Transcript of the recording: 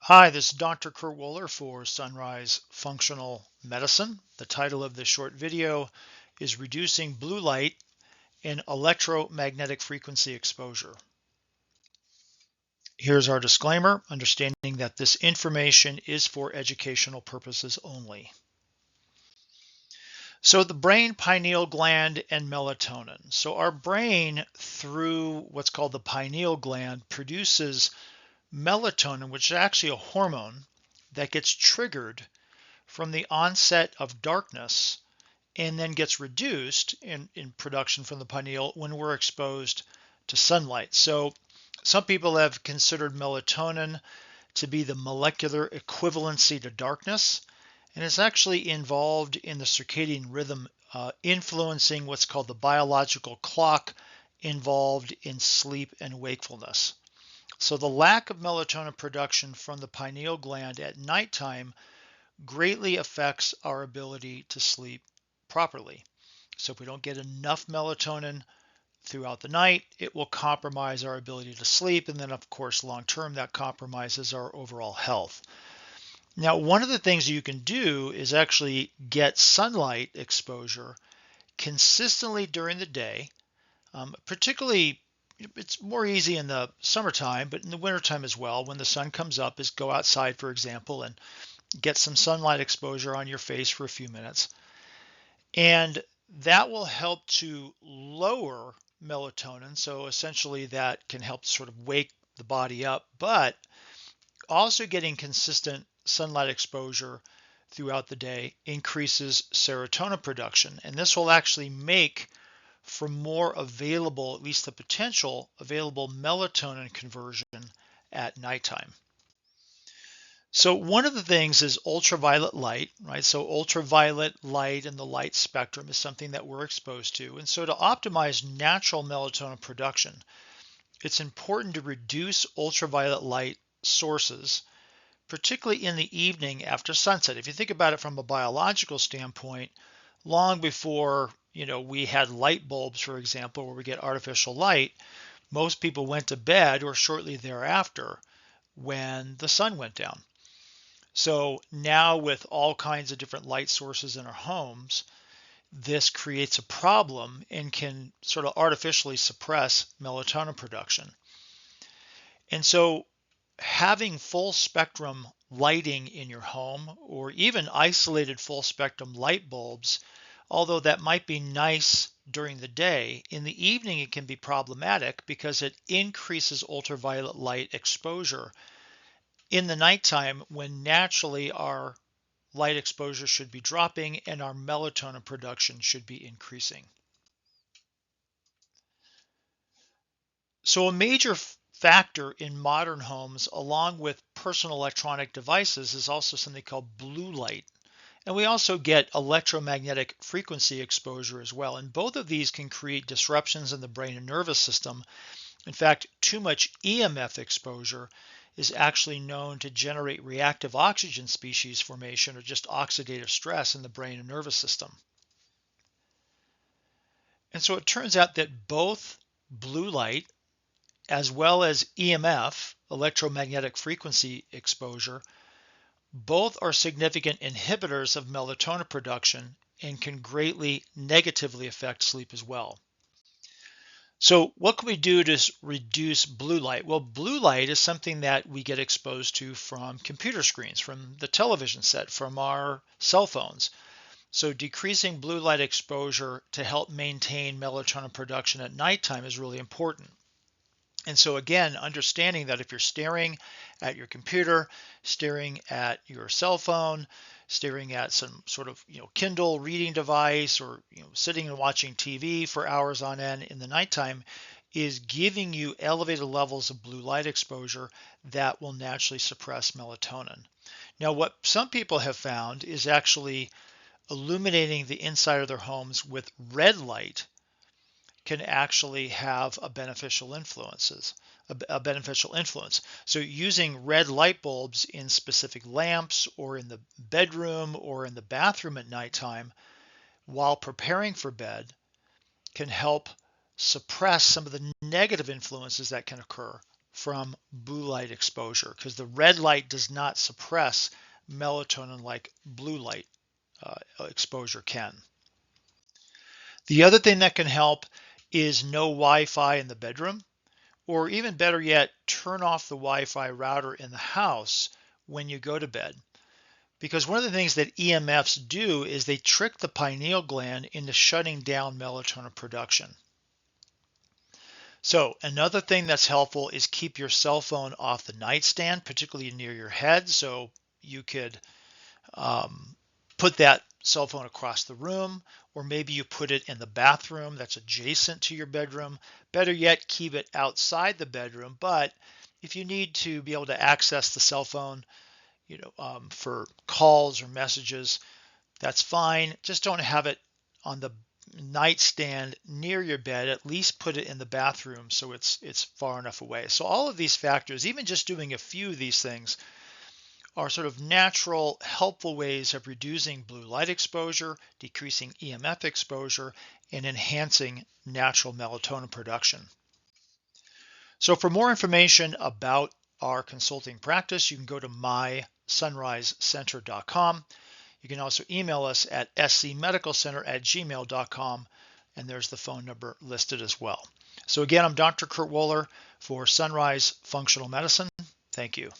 Hi, this is Dr. Kurt Wohler for Sunrise Functional Medicine. The title of this short video is Reducing Blue Light and Electromagnetic Frequency Exposure. Here's our disclaimer, understanding that this information is for educational purposes only. So the brain, pineal gland, and melatonin. So our brain, through what's called the pineal gland, produces melatonin, which is actually a hormone that gets triggered from the onset of darkness and then gets reduced in production from the pineal when we're exposed to sunlight. So some people have considered melatonin to be the molecular equivalency to darkness, and it's actually involved in the circadian rhythm, influencing what's called the biological clock involved in sleep and wakefulness. So the lack of melatonin production from the pineal gland at nighttime greatly affects our ability to sleep properly. So if we don't get enough melatonin throughout the night, it will compromise our ability to sleep. And then, of course, long term, that compromises our overall health. Now, one of the things you can do is actually get sunlight exposure consistently during the day, particularly. It's more easy in the summertime, but in the wintertime as well, when the sun comes up, is go outside, for example, and get some sunlight exposure on your face for a few minutes. And that will help to lower melatonin. So essentially that can help sort of wake the body up, but also getting consistent sunlight exposure throughout the day increases serotonin production. And this will actually make for more available, at least the potential available melatonin conversion at nighttime. So one of the things is ultraviolet light, right? So ultraviolet light and the light spectrum is something that we're exposed to. And so to optimize natural melatonin production, it's important to reduce ultraviolet light sources, particularly in the evening after sunset. If you think about it from a biological standpoint, long before, we had light bulbs, for example, where we get artificial light, most people went to bed or shortly thereafter when the sun went down. So now with all kinds of different light sources in our homes, this creates a problem and can sort of artificially suppress melatonin production. And so having full spectrum lighting in your home or even isolated full spectrum light bulbs, although that might be nice during the day, in the evening it can be problematic because it increases ultraviolet light exposure in the nighttime when naturally our light exposure should be dropping and our melatonin production should be increasing. So a major factor in modern homes, along with personal electronic devices, is also something called blue light. And we also get electromagnetic frequency exposure as well. And both of these can create disruptions in the brain and nervous system. In fact, too much EMF exposure is actually known to generate reactive oxygen species formation or just oxidative stress in the brain and nervous system. And so it turns out that both blue light as well as EMF, electromagnetic frequency exposure, both are significant inhibitors of melatonin production and can greatly negatively affect sleep as well. So what can we do to reduce blue light? Well, blue light is something that we get exposed to from computer screens, from the television set, from our cell phones. So decreasing blue light exposure to help maintain melatonin production at nighttime is really important. And so again, understanding that if you're staring at your computer, staring at your cell phone, staring at some sort of Kindle reading device, or sitting and watching TV for hours on end in the nighttime, is giving you elevated levels of blue light exposure that will naturally suppress melatonin. Now, what some people have found is actually illuminating the inside of their homes with red light can actually have a beneficial influence. So using red light bulbs in specific lamps or in the bedroom or in the bathroom at nighttime while preparing for bed can help suppress some of the negative influences that can occur from blue light exposure, because the red light does not suppress melatonin like blue light exposure can. The other thing that can help is no Wi-Fi in the bedroom, or even better yet, turn off the Wi-Fi router in the house when you go to bed. Because one of the things that EMFs do is they trick the pineal gland into shutting down melatonin production. So another thing that's helpful is keep your cell phone off the nightstand, particularly near your head. So you could put that cell phone across the room, or maybe you put it in the bathroom that's adjacent to your bedroom. Better yet, keep it outside the bedroom. But if you need to be able to access the cell phone, for calls or messages, that's fine. Just don't have it on the nightstand near your bed. At least put it in the bathroom so it's far enough away. So all of these factors, even just doing a few of these things, are sort of natural, helpful ways of reducing blue light exposure, decreasing EMF exposure, and enhancing natural melatonin production. So for more information about our consulting practice, you can go to mysunrisecenter.com. You can also email us at scmedicalcenter@gmail.com, and there's the phone number listed as well. So again, I'm Dr. Kurt Wohler for Sunrise Functional Medicine. Thank you.